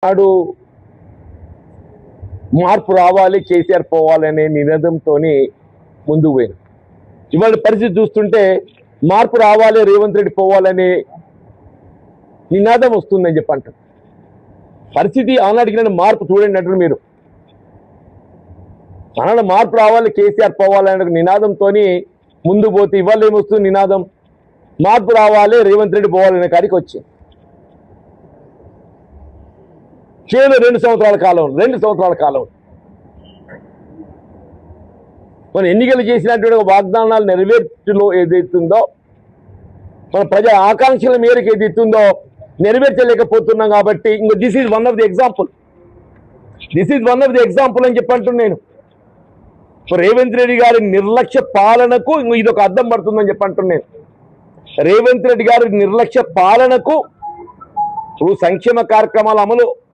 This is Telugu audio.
నాడు మార్పు రావాలి, కేసీఆర్ పోవాలనే నినాదంతో ముందుకు పోయారు. ఇవాళ పరిస్థితి చూస్తుంటే మార్పు రావాలి, రేవంత్ రెడ్డి పోవాలనే నినాదం వస్తుందని చెప్పి అంటారు. పరిస్థితి ఆనాడికి మార్పు చూడండి అంటారు మీరు. ఆనాడు మార్పు రావాలి, కేసీఆర్ పోవాలనే నినాదంతో ముందు పోతే ఇవాళ ఏమొస్తుంది నినాదం? మార్పు రావాలి, రేవంత్ రెడ్డి పోవాలనే కాడికి వచ్చింది. కేవలం 2 సంవత్సరాల కాలం మన ఎన్నికలు చేసినటువంటి వాగ్దానాలు నెరవేర్చులో ఏదైతుందో, మన ప్రజల ఆకాంక్షల మేరకు ఏదైతుందో నెరవేర్చలేకపోతున్నాం. కాబట్టి ఇంకో this is one of the example అని చెప్పంటున్నాను నేను. రేవంత్ రెడ్డి గారి నిర్లక్ష్య పాలనకు ఇదొక అద్దం పడుతుందని చెప్పంటున్నాను. రేవంత్ రెడ్డి గారి నిర్లక్ష్య పాలనకు సంక్షేమ కార్యక్రమాల అమలు